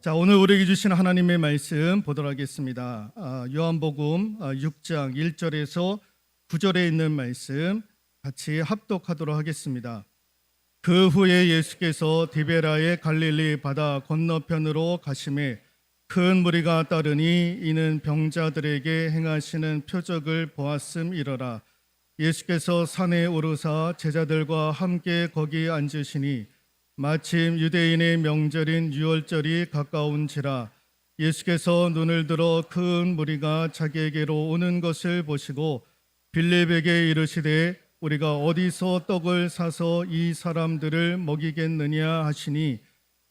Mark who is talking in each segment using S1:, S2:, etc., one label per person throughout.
S1: 자, 오늘 우리에게 주신 하나님의 말씀 보도록 하겠습니다. 요한복음 6장 1절에서 9절에 있는 말씀 같이 합독하도록 하겠습니다. 그 후에 예수께서 디베라의 갈릴리 바다 건너편으로 가심에 큰 무리가 따르니 이는 병자들에게 행하시는 표적을 보았음이러라. 예수께서 산에 오르사 제자들과 함께 거기 앉으시니 마침 유대인의 명절인 유월절이 가까운지라. 예수께서 눈을 들어 큰 무리가 자기에게로 오는 것을 보시고 빌립에게 이르시되 우리가 어디서 떡을 사서 이 사람들을 먹이겠느냐 하시니,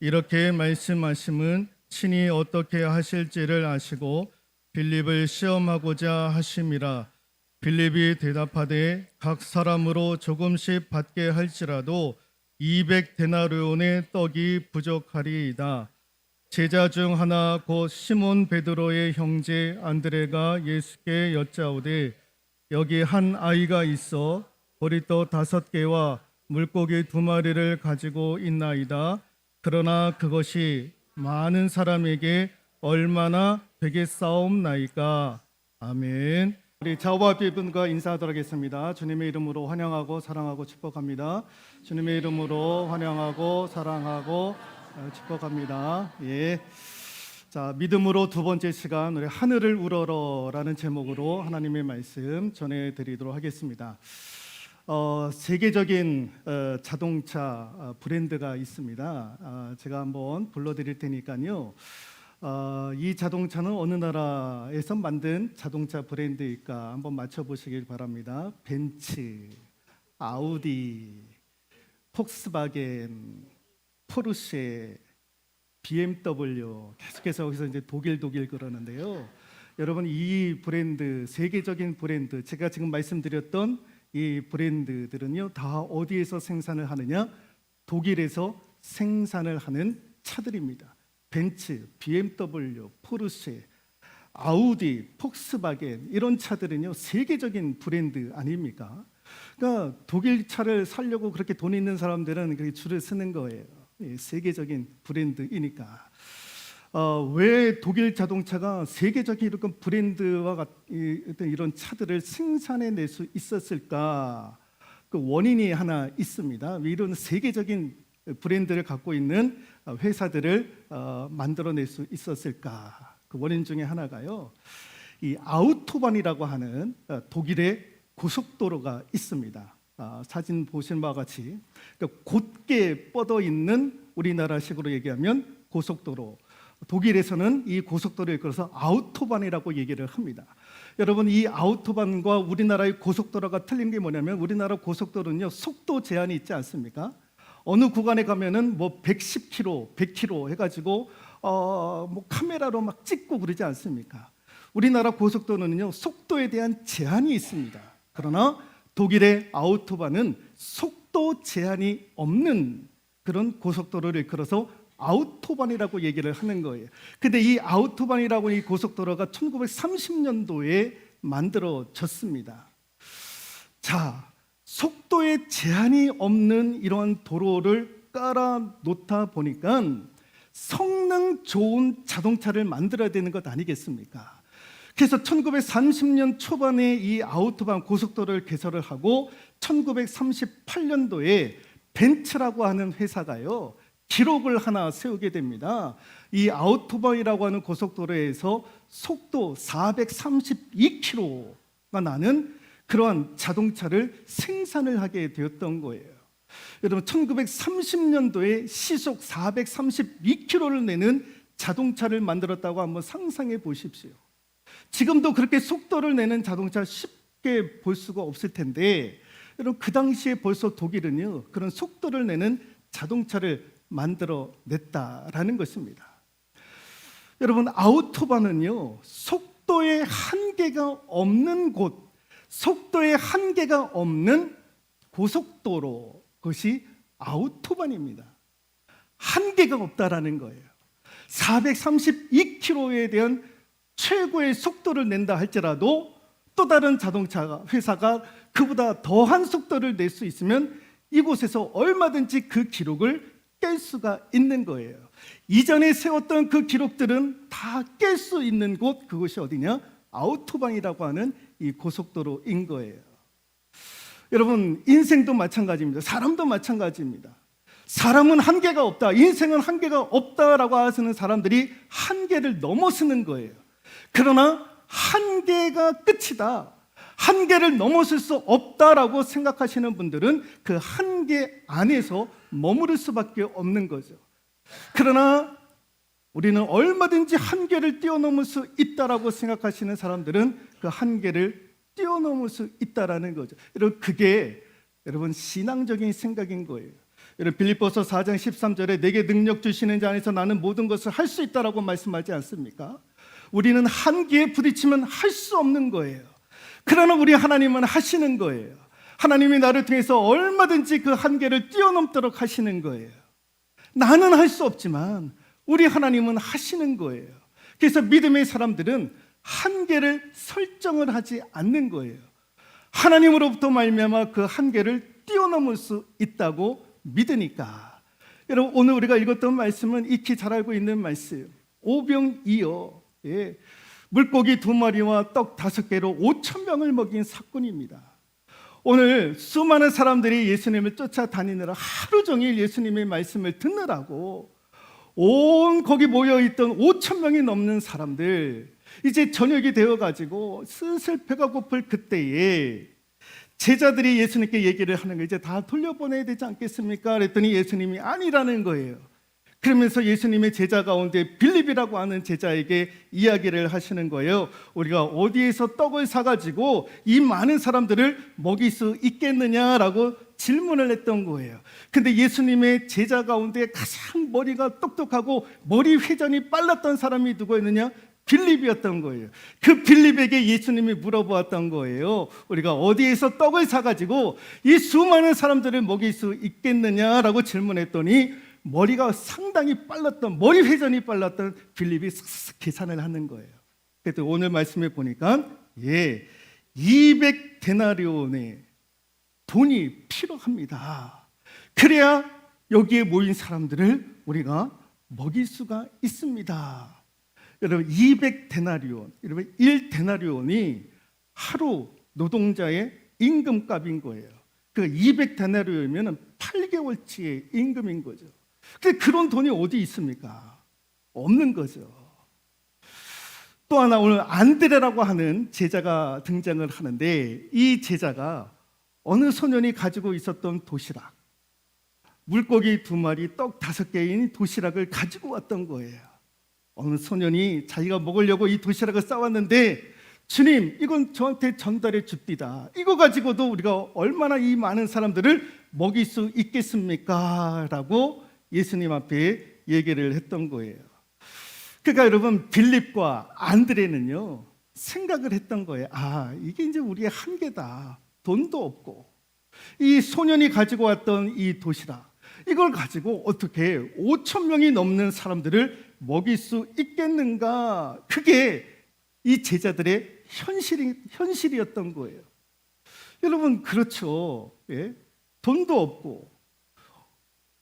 S1: 이렇게 말씀하심은 친히 어떻게 하실지를 아시고 빌립을 시험하고자 하심이라. 빌립이 대답하되 각 사람으로 조금씩 받게 할지라도 200데나리온의 떡이 부족하리이다. 제자 중 하나 곧 시몬 베드로의 형제 안드레가 예수께 여짜오되 여기 한 아이가 있어 보리떡 5개와 물고기 2마리를 가지고 있나이다. 그러나 그것이 많은 사람에게 얼마나 되겠사옵나이까. 아멘. 우리 좌우와 앞에 분과 인사하도록 하겠습니다. 주님의 이름으로 환영하고 사랑하고 축복합니다. 주님의 이름으로 환영하고 사랑하고 축복합니다. 예. 자, 믿음으로 두 번째 시간 우리 하늘을 우러러라는 제목으로 하나님의 말씀 전해드리도록 하겠습니다. 세계적인 자동차 브랜드가 있습니다. 제가 한번 불러드릴 테니까요. 이 자동차는 어느 나라에서 만든 자동차 브랜드일까 한번 맞춰보시길 바랍니다. 벤츠, 아우디, 폭스바겐, 포르쉐, BMW, 계속해서 여기서 이제 독일 그러는데요. 여러분, 이 브랜드, 세계적인 브랜드, 제가 지금 말씀드렸던 이 브랜드들은요, 다 어디에서 생산을 하느냐? 독일에서 생산을 하는 차들입니다. 벤츠, BMW, 포르쉐, 아우디, 폭스바겐, 이런 차들은요 세계적인 브랜드 아닙니까? 그러니까 독일 차를 사려고 그렇게 돈 있는 사람들은 그렇게 줄을 서는 거예요. 세계적인 브랜드이니까. 왜 독일 자동차가 세계적인 이런 브랜드와 같은 이런 차들을 생산해낼 수 있었을까? 그 원인이 하나 있습니다. 이런 세계적인 브랜드를 갖고 있는 회사들을 만들어낼 수 있었을까? 그 원인 중에 하나가요, 이 아우토반이라고 하는 독일의 고속도로가 있습니다. 사진 보신 바와 같이 곧게 뻗어 있는, 우리나라식으로 얘기하면 고속도로, 독일에서는 이 고속도로에 이끌어서 아우토반이라고 얘기를 합니다. 여러분, 이 아우토반과 우리나라의 고속도로가 틀린 게 뭐냐면, 우리나라 고속도로는요 속도 제한이 있지 않습니까? 어느 구간에 가면은 뭐 110km, 100km 해가지고 뭐 카메라로 막 찍고 그러지 않습니까? 우리나라 고속도로는요 속도에 대한 제한이 있습니다. 그러나 독일의 아우토반은 속도 제한이 없는 그런 고속도로를 이끌어서 아우토반이라고 얘기를 하는 거예요. 근데 이 아우토반이라고 이 고속도로가 1930년도에 만들어졌습니다. 자, 속도에 제한이 없는 이러한 도로를 깔아 놓다 보니까 성능 좋은 자동차를 만들어야 되는 것 아니겠습니까? 그래서 1930년 초반에 이 아우토반 고속도로를 개설을 하고 1938년도에 벤츠라고 하는 회사가요 기록을 하나 세우게 됩니다. 이 아우토반이라고 하는 고속도로에서 속도 432km가 나는 그러한 자동차를 생산을 하게 되었던 거예요. 여러분, 1930년도에 시속 432km를 내는 자동차를 만들었다고 한번 상상해 보십시오. 지금도 그렇게 속도를 내는 자동차 쉽게 볼 수가 없을 텐데, 여러분, 그 당시에 벌써 독일은요 그런 속도를 내는 자동차를 만들어냈다라는 것입니다. 여러분, 아우토반은요 속도의 한계가 없는 곳, 속도의 한계가 없는 고속도로, 그것이 아우토반입니다. 한계가 없다라는 거예요. 432km에 대한 최고의 속도를 낸다 할지라도 또 다른 자동차 회사가 그보다 더한 속도를 낼 수 있으면 이곳에서 얼마든지 그 기록을 깰 수가 있는 거예요. 이전에 세웠던 그 기록들은 다 깰 수 있는 곳, 그곳이 어디냐? 아우토방이라고 하는 이 고속도로인 거예요. 여러분, 인생도 마찬가지입니다. 사람도 마찬가지입니다. 사람은 한계가 없다, 인생은 한계가 없다라고 하시는 사람들이 한계를 넘어서는 거예요. 그러나 한계가 끝이다, 한계를 넘어설 수 없다라고 생각하시는 분들은 그 한계 안에서 머무를 수밖에 없는 거죠. 그러나 우리는 얼마든지 한계를 뛰어넘을 수 있다라고 생각하시는 사람들은 그 한계를 뛰어넘을 수 있다라는 거죠. 여러분, 그게 여러분 신앙적인 생각인 거예요. 여러분, 빌립보서 4장 13절에 내게 능력 주시는 자 안에서 나는 모든 것을 할 수 있다라고 말씀하지 않습니까? 우리는 한계에 부딪히면 할 수 없는 거예요. 그러나 우리 하나님은 하시는 거예요. 하나님이 나를 통해서 얼마든지 그 한계를 뛰어넘도록 하시는 거예요. 나는 할 수 없지만 우리 하나님은 하시는 거예요. 그래서 믿음의 사람들은 한계를 설정을 하지 않는 거예요. 하나님으로부터 말미암아 그 한계를 뛰어넘을 수 있다고 믿으니까. 여러분, 오늘 우리가 읽었던 말씀은 익히 잘 알고 있는 말씀, 오병이어, 물고기 2마리와 떡 5개로 5,000명을 먹인 사건입니다. 오늘 수많은 사람들이 예수님을 쫓아다니느라 하루 종일 예수님의 말씀을 듣느라고 온 거기 모여있던 5,000명이 넘는 사람들, 이제 저녁이 되어가지고 슬슬 배가 고플 그때에 제자들이 예수님께 얘기를 하는 거예요. 이제 다 돌려보내야 되지 않겠습니까? 그랬더니 예수님이 아니라는 거예요. 그러면서 예수님의 제자 가운데 빌립이라고 하는 제자에게 이야기를 하시는 거예요. 우리가 어디에서 떡을 사가지고 이 많은 사람들을 먹일 수 있겠느냐라고 질문을 했던 거예요. 근데 예수님의 제자 가운데 가장 머리가 똑똑하고 머리 회전이 빨랐던 사람이 누구였느냐? 빌립이었던 거예요. 그 빌립에게 예수님이 물어보았던 거예요. 우리가 어디에서 떡을 사가지고 이 수많은 사람들을 먹일 수 있겠느냐라고 질문했더니 머리가 상당히 빨랐던, 머리 회전이 빨랐던 빌립이 싹싹 계산을 하는 거예요. 그래서 오늘 말씀에 보니까 200데나리온의 돈이 필요합니다. 그래야 여기에 모인 사람들을 우리가 먹일 수가 있습니다. 여러분, 200데나리온, 여러분 1데나리온이 하루 노동자의 임금값인 거예요. 그 200데나리온이면 8개월치의 임금인 거죠. 근데 그런 돈이 어디 있습니까? 없는 거죠. 또 하나, 오늘 안드레라고 하는 제자가 등장을 하는데, 이 제자가 어느 소년이 가지고 있었던 도시락, 물고기 2마리, 떡 5개인 도시락을 가지고 왔던 거예요. 어느 소년이 자기가 먹으려고 이 도시락을 싸왔는데, 주님, 이건 저한테 전달해 줍디다. 이거 가지고도 우리가 얼마나 이 많은 사람들을 먹일 수 있겠습니까? 라고 예수님 앞에 얘기를 했던 거예요. 그러니까 여러분, 빌립과 안드레는요, 생각을 했던 거예요. 아, 이게 이제 우리의 한계다. 돈도 없고 이 소년이 가지고 왔던 이 도시락, 이걸 가지고 어떻게 5,000명이 넘는 사람들을 먹일 수 있겠는가? 그게 이 제자들의 현실이었던 거예요. 여러분, 그렇죠. 돈도 없고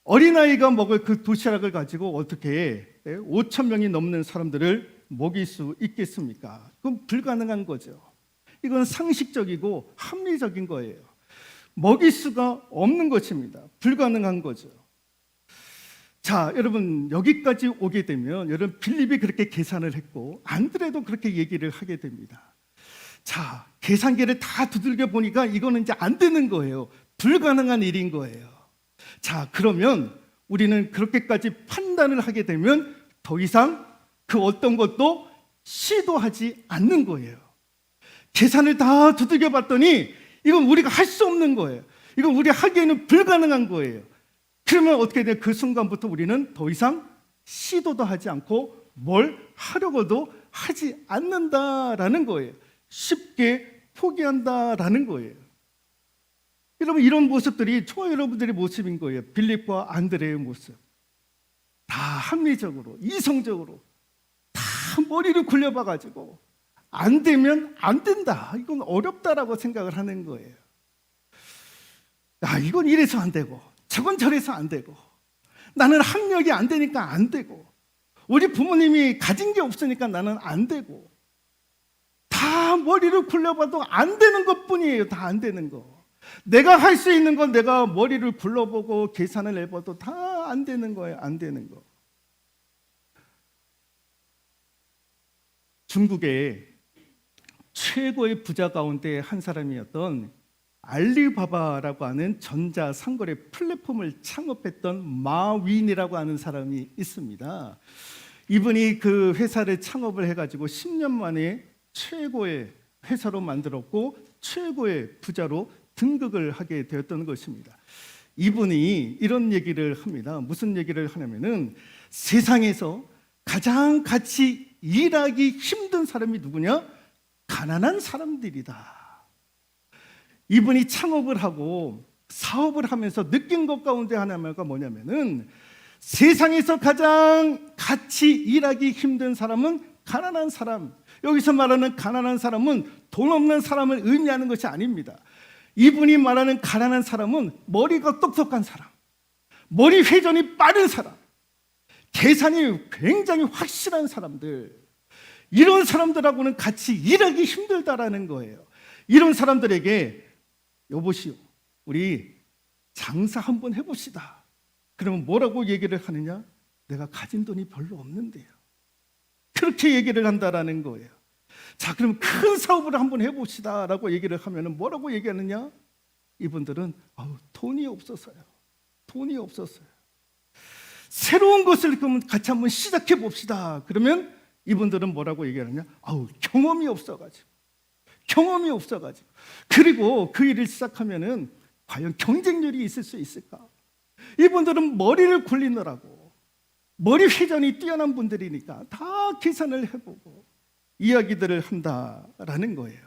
S1: 어린아이가 먹을 그 도시락을 가지고 어떻게 5,000명이 넘는 사람들을 먹일 수 있겠습니까? 그건 불가능한 거죠. 이건 상식적이고 합리적인 거예요. 먹일 수가 없는 것입니다. 불가능한 거죠. 자, 여러분, 여기까지 오게 되면 여러분, 빌립이 그렇게 계산을 했고 안드레도 그렇게 얘기를 하게 됩니다. 자, 계산기를 다 두들겨 보니까 이거는 이제 안 되는 거예요. 불가능한 일인 거예요. 자, 그러면 우리는 그렇게까지 판단을 하게 되면 더 이상 그 어떤 것도 시도하지 않는 거예요. 계산을 다 두들겨 봤더니 이건 우리가 할 수 없는 거예요. 이건 우리 하기에는 불가능한 거예요. 그러면 어떻게 돼요? 그 순간부터 우리는 더 이상 시도도 하지 않고 뭘 하려고도 하지 않는다라는 거예요. 쉽게 포기한다라는 거예요. 여러분, 이런 모습들이 저와 여러분들의 모습인 거예요. 빌립과 안드레의 모습. 다 합리적으로, 이성적으로 다 머리를 굴려봐가지고 안 되면 안 된다, 이건 어렵다라고 생각을 하는 거예요. 야, 이건 이래서 안 되고 저건 저래서 안 되고 나는 학력이 안 되니까 안 되고, 우리 부모님이 가진 게 없으니까 나는 안 되고, 다 머리를 굴려봐도 안 되는 것뿐이에요. 다 안 되는 거. 내가 할 수 있는 건 내가 머리를 굴러보고 계산을 해봐도 다 안 되는 거예요. 안 되는 거. 중국의 최고의 부자 가운데 한 사람이었던 알리바바라고 하는 전자상거래 플랫폼을 창업했던 마윈이라고 하는 사람이 있습니다. 이분이 그 회사를 창업을 해가지고 10년 만에 최고의 회사로 만들었고 최고의 부자로 등극을 하게 되었던 것입니다. 이분이 이런 얘기를 합니다. 무슨 얘기를 하냐면은 세상에서 가장 같이 일하기 힘든 사람이 누구냐? 가난한 사람들이다. 이분이 창업을 하고 사업을 하면서 느낀 것 가운데 하나가 뭐냐면은 세상에서 가장 같이 일하기 힘든 사람은 가난한 사람. 여기서 말하는 가난한 사람은 돈 없는 사람을 의미하는 것이 아닙니다. 이분이 말하는 가난한 사람은 머리가 똑똑한 사람, 머리 회전이 빠른 사람, 계산이 굉장히 확실한 사람들, 이런 사람들하고는 같이 일하기 힘들다라는 거예요. 이런 사람들에게 여보시오, 우리 장사 한번 해봅시다. 그러면 뭐라고 얘기를 하느냐? 내가 가진 돈이 별로 없는데요. 그렇게 얘기를 한다라는 거예요. 자, 그럼 큰 사업을 한번 해봅시다 라고 얘기를 하면 뭐라고 얘기하느냐? 이분들은 돈이 없어서요. 돈이 없었어요. 새로운 것을 그럼 같이 한번 시작해 봅시다. 그러면 이분들은 뭐라고 얘기하느냐? 경험이 없어가지고. 그리고 그 일을 시작하면은 과연 경쟁률이 있을 수 있을까? 이분들은 머리를 굴리느라고, 머리 회전이 뛰어난 분들이니까 다 계산을 해보고 이야기들을 한다라는 거예요.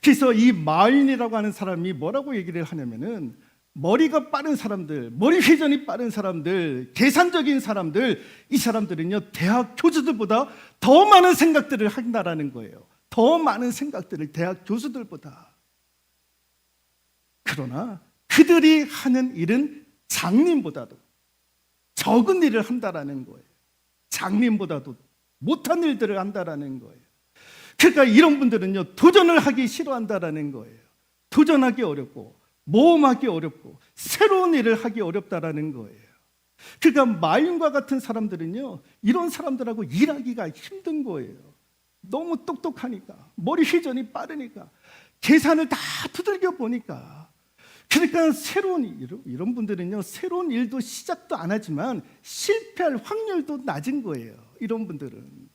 S1: 그래서 이 마윈이라고 하는 사람이 뭐라고 얘기를 하냐면은 머리가 빠른 사람들, 머리 회전이 빠른 사람들, 계산적인 사람들, 이 사람들은요 대학 교수들보다 더 많은 생각들을 한다라는 거예요. 더 많은 생각들을 대학 교수들보다. 그러나 그들이 하는 일은 장님보다도 적은 일을 한다라는 거예요. 장님보다도 못한 일들을 한다라는 거예요. 그러니까 이런 분들은요 도전을 하기 싫어한다라는 거예요. 도전하기 어렵고 모험하기 어렵고 새로운 일을 하기 어렵다라는 거예요. 그러니까 마윈과 같은 사람들은요 이런 사람들하고 일하기가 힘든 거예요. 너무 똑똑하니까, 머리 회전이 빠르니까, 계산을 다 두들겨 보니까. 그러니까 새로운 일, 이런 분들은요 새로운 일도 시작도 안 하지만 실패할 확률도 낮은 거예요. 이런 분들은.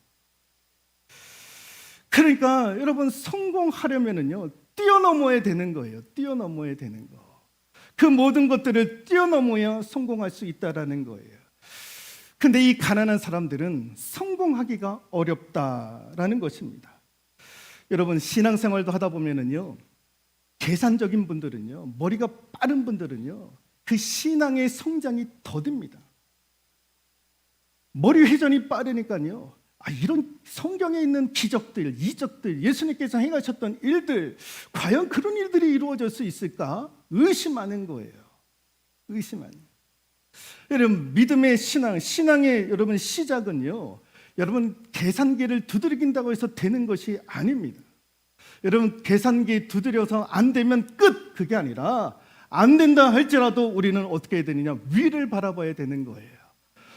S1: 그러니까 여러분 성공하려면은요 뛰어넘어야 되는 거예요. 뛰어넘어야 되는 거. 그 모든 것들을 뛰어넘어야 성공할 수 있다라는 거예요. 근데 이 가난한 사람들은 성공하기가 어렵다라는 것입니다. 여러분 신앙생활도 하다 보면은요 계산적인 분들은요, 머리가 빠른 분들은요 그 신앙의 성장이 더딥니다. 머리 회전이 빠르니까요 이런 성경에 있는 기적들, 이적들, 예수님께서 행하셨던 일들, 과연 그런 일들이 이루어질 수 있을까? 의심하는 거예요. 의심하는. 여러분 믿음의 신앙의 여러분 시작은요 여러분 계산기를 두드린다고 해서 되는 것이 아닙니다. 여러분 계산기 두드려서 안 되면 끝! 그게 아니라 안 된다 할지라도 우리는 어떻게 해야 되느냐? 위를 바라봐야 되는 거예요.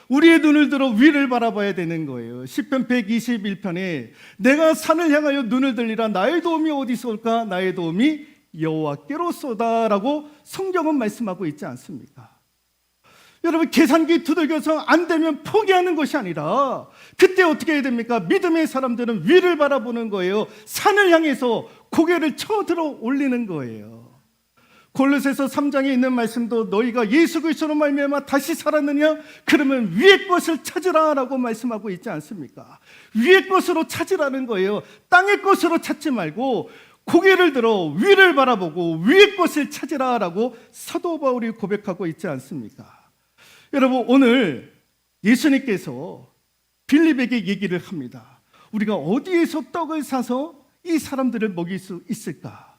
S1: 우리의 눈을 들어 위를 바라봐야 되는 거예요. 시편 121편에 내가 산을 향하여 눈을 들리라 나의 도움이 어디서 올까? 나의 도움이 여호와께로소다 라고 성경은 말씀하고 있지 않습니까? 여러분 계산기 두들겨서 안 되면 포기하는 것이 아니라 그때 어떻게 해야 됩니까? 믿음의 사람들은 위를 바라보는 거예요. 산을 향해서 고개를 쳐들어 올리는 거예요. 골로새서 3장에 있는 말씀도 너희가 예수 그리스도로 말미암아 다시 살았느냐? 그러면 위의 것을 찾으라라고 말씀하고 있지 않습니까? 위의 것으로 찾으라는 거예요. 땅의 것으로 찾지 말고 고개를 들어 위를 바라보고 위의 것을 찾으라라고 사도 바울이 고백하고 있지 않습니까? 여러분 오늘 예수님께서 빌립에게 얘기를 합니다. 우리가 어디에서 떡을 사서 이 사람들을 먹일 수 있을까?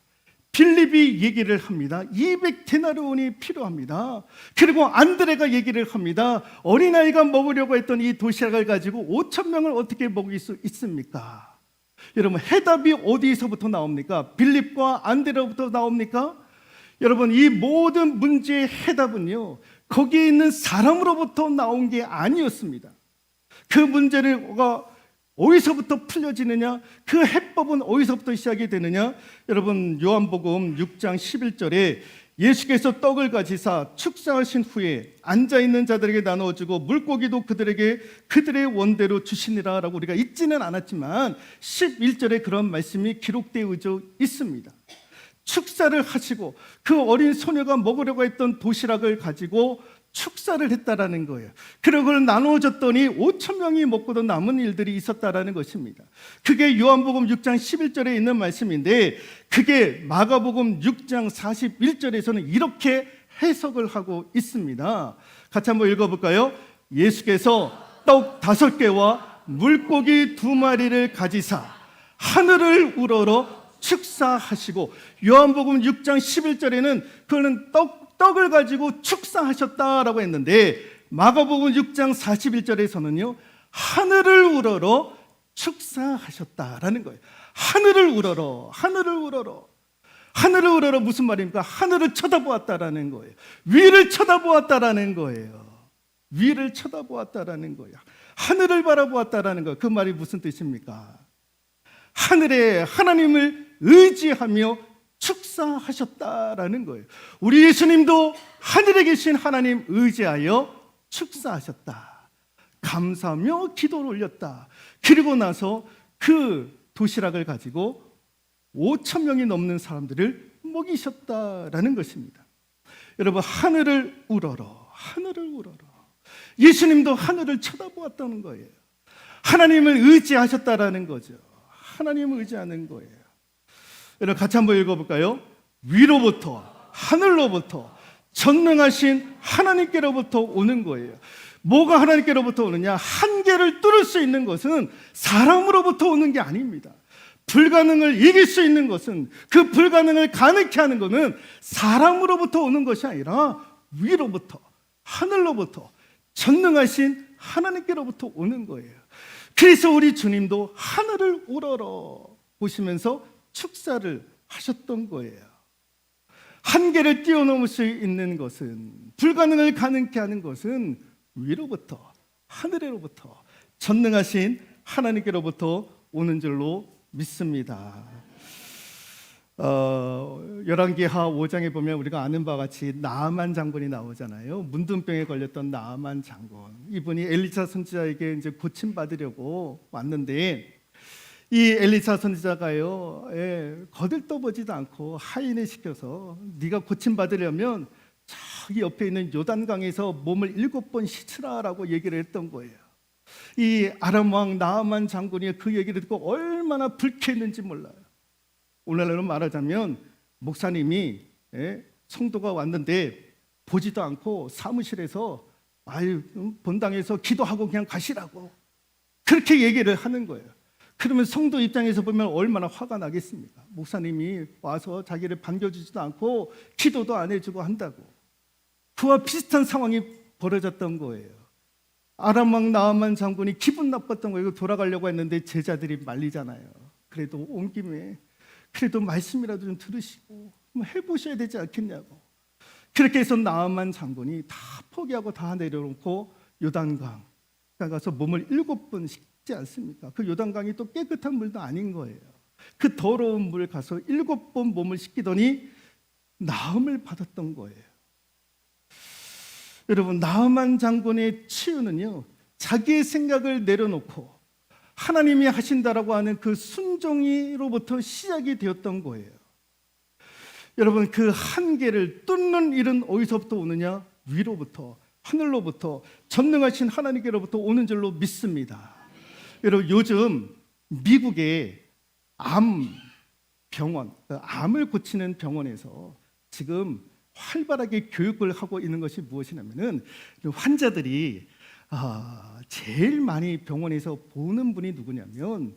S1: 빌립이 얘기를 합니다. 200데나리온이 필요합니다. 그리고 안드레가 얘기를 합니다. 어린아이가 먹으려고 했던 이 도시락을 가지고 5천 명을 어떻게 먹일 수 있습니까? 여러분, 해답이 어디서부터 나옵니까? 빌립과 안드레로부터 나옵니까? 여러분, 이 모든 문제의 해답은요, 거기에 있는 사람으로부터 나온 게 아니었습니다. 그 문제가 어디서부터 풀려지느냐? 그 해법은 어디서부터 시작이 되느냐? 여러분, 요한복음 6장 11절에 예수께서 떡을 가지사 축사하신 후에 앉아있는 자들에게 나누어주고 물고기도 그들에게 그들의 원대로 주시니라 라고 우리가 읽지는 않았지만 11절에 그런 말씀이 기록되어 있습니다. 축사를 하시고 그 어린 소녀가 먹으려고 했던 도시락을 가지고 축사를 했다라는 거예요. 그리고 그걸 나누어줬더니 5천 명이 먹고도 남은 일들이 있었다라는 것입니다. 그게 요한복음 6장 11절에 있는 말씀인데, 그게 마가복음 6장 41절에서는 이렇게 해석을 하고 있습니다. 같이 한번 읽어볼까요? 예수께서 떡 5개와 물고기 2마리를 가지사 하늘을 우러러 축사하시고, 요한복음 6장 11절에는 그거는 떡을 가지고 축사하셨다라고 했는데, 마가복음 6장 41절에서는요 하늘을 우러러 축사하셨다라는 거예요. 하늘을 우러러, 하늘을 우러러. 하늘을 우러러 무슨 말입니까? 하늘을 쳐다보았다라는 거예요. 위를 쳐다보았다라는 거예요. 위를 쳐다보았다라는 거예요. 하늘을 바라보았다라는 거예요. 그 말이 무슨 뜻입니까? 하늘에 하나님을 의지하며 축사하셨다라는 거예요. 우리 예수님도 하늘에 계신 하나님 의지하여 축사하셨다. 감사하며 기도를 올렸다. 그리고 나서 그 도시락을 가지고 5천 명이 넘는 사람들을 먹이셨다라는 것입니다. 여러분, 하늘을 우러러, 하늘을 우러러. 예수님도 하늘을 쳐다보았다는 거예요. 하나님을 의지하셨다라는 거죠. 하나님을 의지하는 거예요. 여러분, 같이 한번 읽어볼까요? 위로부터, 하늘로부터, 전능하신 하나님께로부터 오는 거예요. 뭐가 하나님께로부터 오느냐? 한계를 뚫을 수 있는 것은 사람으로부터 오는 게 아닙니다. 불가능을 이길 수 있는 것은, 그 불가능을 가능케 하는 것은 사람으로부터 오는 것이 아니라 위로부터, 하늘로부터, 전능하신 하나님께로부터 오는 거예요. 그래서 우리 주님도 하늘을 우러러 보시면서 축사를 하셨던 거예요. 한계를 뛰어넘을 수 있는 것은, 불가능을 가능케 하는 것은 위로부터, 하늘로부터, 전능하신 하나님께로부터 오는 줄로 믿습니다. 열왕기하 5장에 보면 우리가 아는 바와 같이 나아만 장군이 나오잖아요. 문둥병에 걸렸던 나아만 장군, 이분이 엘리사 선지자에게 이제 고침 받으려고 왔는데, 이 엘리사 선지자가요, 거들떠보지도 않고 하인을 시켜서 네가 고침 받으려면 저기 옆에 있는 요단강에서 몸을 7번 씻으라라고 얘기를 했던 거예요. 이 아람 왕 나아만 장군이 그 얘기를 듣고 얼마나 불쾌했는지 몰라요. 오늘날로 말하자면 목사님이 성도가 왔는데 보지도 않고 사무실에서 본당에서 기도하고 그냥 가시라고 그렇게 얘기를 하는 거예요. 그러면 성도 입장에서 보면 얼마나 화가 나겠습니까? 목사님이 와서 자기를 반겨주지도 않고 기도도 안 해주고 한다고. 그와 비슷한 상황이 벌어졌던 거예요. 아람 왕 나아만 장군이 기분 나빴던 거예요. 돌아가려고 했는데 제자들이 말리잖아요. 그래도 온 김에 그래도 말씀이라도 좀 들으시고 해보셔야 되지 않겠냐고. 그렇게 해서 나아만 장군이 다 포기하고 다 내려놓고 요단강 가서 몸을 7번 씻지 않습니까? 그 요단강이 또 깨끗한 물도 아닌 거예요. 그 더러운 물 가서 7번 몸을 씻기더니 나음을 받았던 거예요. 여러분, 나아만 장군의 치유는요, 자기의 생각을 내려놓고 하나님이 하신다라고 하는 그 순종으로부터 시작이 되었던 거예요. 여러분, 그 한계를 뚫는 일은 어디서부터 오느냐? 위로부터, 하늘로부터, 전능하신 하나님께로부터 오는 줄로 믿습니다. 여러분, 요즘 미국의 암병원, 암을 고치는 병원에서 지금 활발하게 교육을 하고 있는 것이 무엇이냐면은, 환자들이 제일 많이 병원에서 보는 분이 누구냐면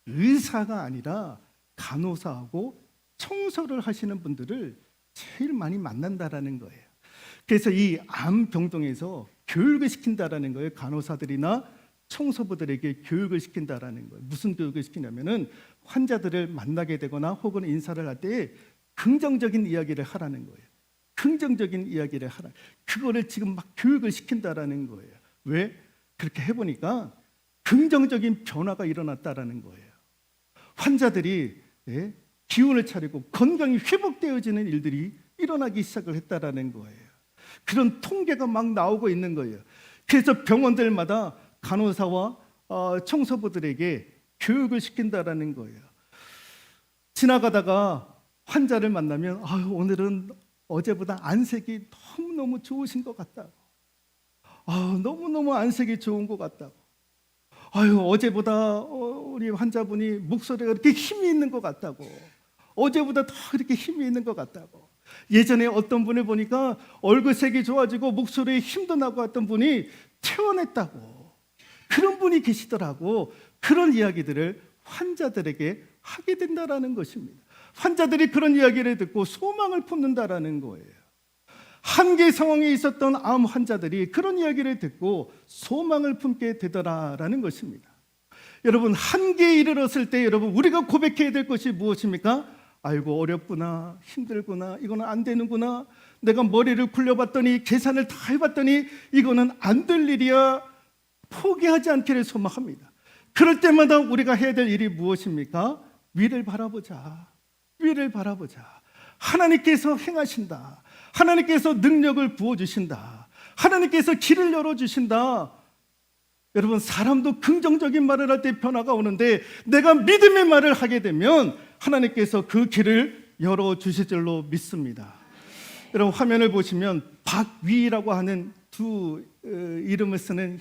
S1: 의사가 아니라 간호사하고 청소를 하시는 분들을 제일 많이 만난다라는 거예요. 그래서 이 암 병동에서 교육을 시킨다라는 거예요. 간호사들이나 청소부들에게 교육을 시킨다라는 거예요. 무슨 교육을 시키냐면은 환자들을 만나게 되거나 혹은 인사를 할 때 긍정적인 이야기를 하라는 거예요. 긍정적인 이야기를 하라. 그거를 지금 막 교육을 시킨다라는 거예요. 왜? 그렇게 해보니까 긍정적인 변화가 일어났다라는 거예요. 환자들이 기운을 차리고 건강이 회복되어지는 일들이 일어나기 시작을 했다라는 거예요. 그런 통계가 막 나오고 있는 거예요. 그래서 병원들마다 간호사와 청소부들에게 교육을 시킨다라는 거예요. 지나가다가 환자를 만나면 오늘은 어제보다 안색이 너무너무 좋으신 것 같다고. 너무너무 안색이 좋은 것 같다고. 어제보다 우리 환자분이 목소리가 그렇게 힘이 있는 것 같다고. 어제보다 더 그렇게 힘이 있는 것 같다고. 예전에 어떤 분을 보니까 얼굴색이 좋아지고 목소리에 힘도 나고 했던 분이 퇴원했다고. 그런 분이 계시더라고. 그런 이야기들을 환자들에게 하게 된다라는 것입니다. 환자들이 그런 이야기를 듣고 소망을 품는다라는 거예요. 한계 상황에 있었던 암 환자들이 그런 이야기를 듣고 소망을 품게 되더라라는 것입니다. 여러분, 한계에 이르렀을 때 여러분 우리가 고백해야 될 것이 무엇입니까? 아이고 어렵구나, 힘들구나, 이거는 안 되는구나, 내가 머리를 굴려봤더니 계산을 다 해봤더니 이거는 안 될 일이야. 포기하지 않기를 소망합니다. 그럴 때마다 우리가 해야 될 일이 무엇입니까? 위를 바라보자. 위를 바라보자. 하나님께서 행하신다. 하나님께서 능력을 부어주신다. 하나님께서 길을 열어주신다. 여러분, 사람도 긍정적인 말을 할 때 변화가 오는데 내가 믿음의 말을 하게 되면 하나님께서 그 길을 열어주실 줄로 믿습니다. 여러분, 화면을 보시면 박위라고 하는 두 이름을 쓰는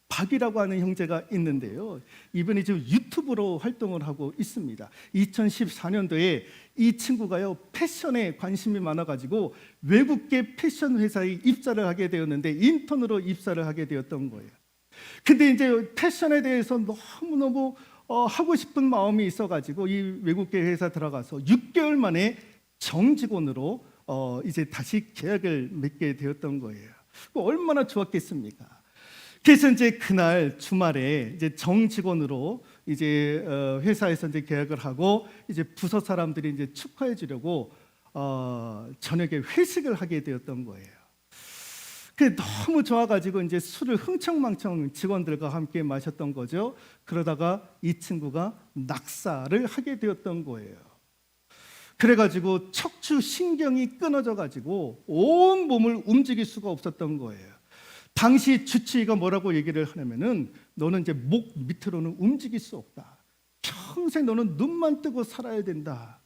S1: 박이라고 하는 형제가 있는데요. 이분이 지금 유튜브로 활동을 하고 있습니다. 2014년도에 이 친구가요, 패션에 관심이 많아가지고 외국계 패션 회사에 입사를 하게 되었는데 인턴으로 입사를 하게 되었던 거예요. 근데 이제 패션에 대해서 너무너무 하고 싶은 마음이 있어가지고 이 외국계 회사 들어가서 6개월 만에 정직원으로 이제 다시 계약을 맺게 되었던 거예요. 얼마나 좋았겠습니까? 그래서 이제 그날 주말에 이제 정직원으로 이제 회사에서 이제 계약을 하고 이제 부서 사람들이 이제 축하해 주려고 저녁에 회식을 하게 되었던 거예요. 그 너무 좋아가지고 이제 술을 흥청망청 직원들과 함께 마셨던 거죠. 그러다가 이 친구가 낙사를 하게 되었던 거예요. 그래가지고 척추 신경이 끊어져가지고 온 몸을 움직일 수가 없었던 거예요. 당시 주치의가 뭐라고 얘기를 하냐면은 너는 이제 목 밑으로는 움직일 수 없다. 평생 너는 눈만 뜨고 살아야 된다.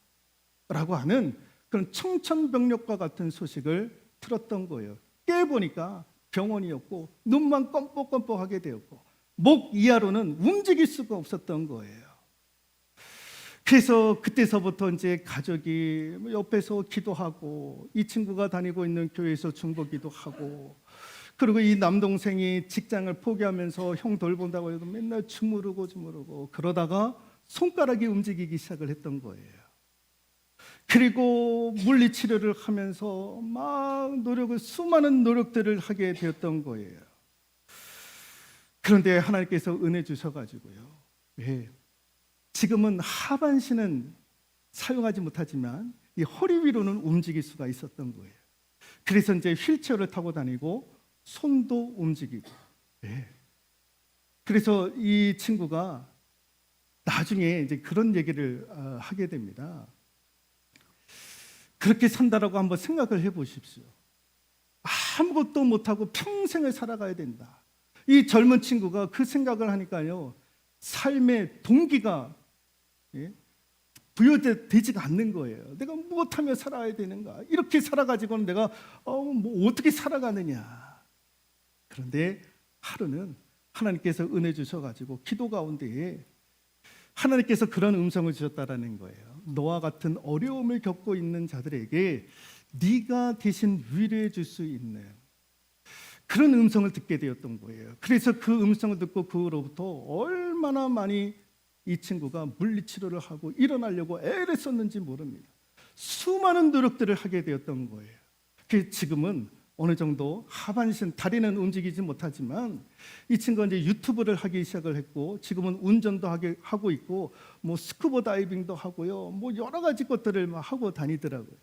S1: 라고 하는 그런 청천벽력과 같은 소식을 들었던 거예요. 깨보니까 병원이었고 눈만 껌뻑껌뻑하게 되었고 목 이하로는 움직일 수가 없었던 거예요. 그래서 그때서부터 이제 가족이 옆에서 기도하고 이 친구가 다니고 있는 교회에서 중보기도 하고 그리고 이 남동생이 직장을 포기하면서 형 돌본다고 해도 맨날 주무르고 그러다가 손가락이 움직이기 시작을 했던 거예요. 그리고 물리치료를 하면서 막 수많은 노력들을 하게 되었던 거예요. 그런데 하나님께서 은혜 주셔가지고요. 지금은 하반신은 사용하지 못하지만 이 허리 위로는 움직일 수가 있었던 거예요. 그래서 이제 휠체어를 타고 다니고 손도 움직이고. 그래서 이 친구가 나중에 이제 그런 얘기를 하게 됩니다. 그렇게 산다라고 한번 생각을 해보십시오. 아무것도 못하고 평생을 살아가야 된다. 이 젊은 친구가 그 생각을 하니까요, 삶의 동기가 부여되지가 않는 거예요. 내가 무엇하며 살아야 되는가? 이렇게 살아가지고는 내가 뭐 어떻게 살아가느냐? 그런데 하루는 하나님께서 은혜 주셔가지고 기도 가운데에 하나님께서 그런 음성을 주셨다라는 거예요. 너와 같은 어려움을 겪고 있는 자들에게 네가 대신 위로해 줄 수 있는 그런 음성을 듣게 되었던 거예요. 그래서 그 음성을 듣고 그 후로부터 얼마나 많이 이 친구가 물리치료를 하고 일어나려고 애를 썼는지 모릅니다. 수많은 노력들을 하게 되었던 거예요. 그 지금은 어느 정도 하반신, 다리는 움직이지 못하지만 이 친구가 이제 유튜브를 하기 시작을 했고 지금은 운전도 하고 있고 뭐 스쿠버 다이빙도 하고요. 뭐 여러 가지 것들을 막 하고 다니더라고요.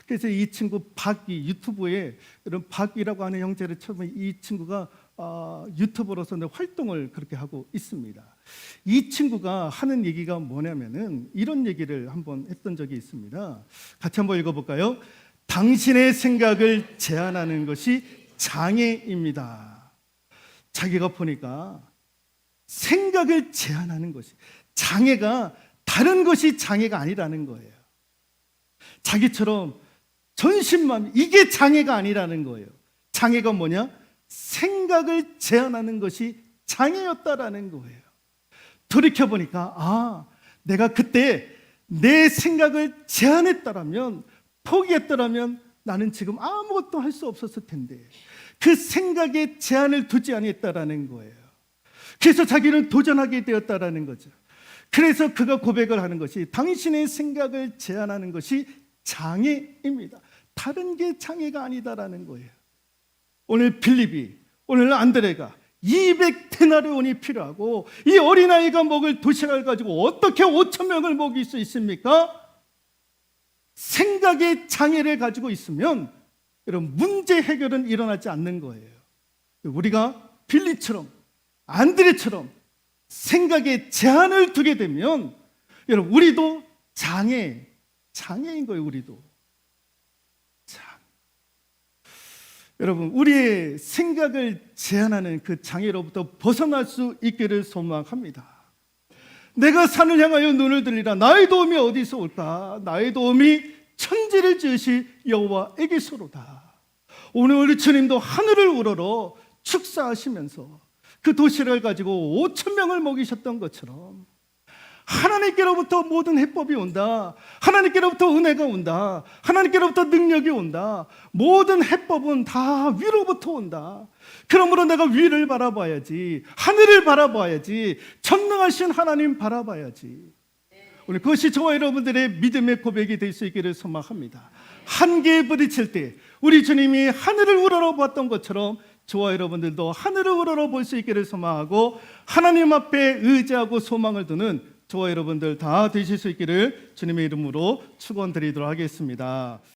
S1: 그래서 이 친구 박이 유튜브에 이런 박이라고 하는 형제를 처음에 이 친구가 유튜버로서 활동을 그렇게 하고 있습니다. 이 친구가 하는 얘기가 뭐냐면은 이런 얘기를 한번 했던 적이 있습니다. 같이 한번 읽어볼까요? 당신의 생각을 제한하는 것이 장애입니다. 자기가 보니까 생각을 제한하는 것이 장애가 다른 것이 장애가 아니라는 거예요. 자기처럼 전신마음 이게 장애가 아니라는 거예요. 장애가 뭐냐? 생각을 제한하는 것이 장애였다라는 거예요. 돌이켜보니까 내가 그때 내 생각을 제한했다라면 포기했더라면 나는 지금 아무것도 할 수 없었을 텐데 그 생각에 제한을 두지 아니했다라는 거예요. 그래서 자기는 도전하게 되었다라는 거죠. 그래서 그가 고백을 하는 것이 당신의 생각을 제한하는 것이 장애입니다. 다른 게 장애가 아니다라는 거예요. 오늘 빌립이, 오늘 안드레가 200데나리온이 필요하고 이 어린아이가 먹을 도시락을 가지고 어떻게 5천 명을 먹일 수 있습니까? 생각의 장애를 가지고 있으면 여러분 문제 해결은 일어나지 않는 거예요. 우리가 빌립처럼 안드레처럼 생각에 제한을 두게 되면 여러분 우리도 장애인 거예요. 우리도 여러분 우리의 생각을 제한하는 그 장애로부터 벗어날 수 있기를 소망합니다. 내가 산을 향하여 눈을 들리라. 나의 도움이 어디서 올까? 나의 도움이 천지를 지으시 여호와에게서로다. 오늘 우리 주님도 하늘을 우러러 축사하시면서 그 도시락을 가지고 5천 명을 먹이셨던 것처럼 하나님께로부터 모든 해법이 온다. 하나님께로부터 은혜가 온다. 하나님께로부터 능력이 온다. 모든 해법은 다 위로부터 온다. 그러므로 내가 위를 바라봐야지. 하늘을 바라봐야지. 전능하신 하나님 바라봐야지. 오늘 그것이 저와 여러분들의 믿음의 고백이 될 수 있기를 소망합니다. 한계에 부딪힐 때 우리 주님이 하늘을 우러러 봤던 것처럼 저와 여러분들도 하늘을 우러러 볼 수 있기를 소망하고 하나님 앞에 의지하고 소망을 두는 저와 여러분들 다 되실 수 있기를 주님의 이름으로 축원드리도록 하겠습니다.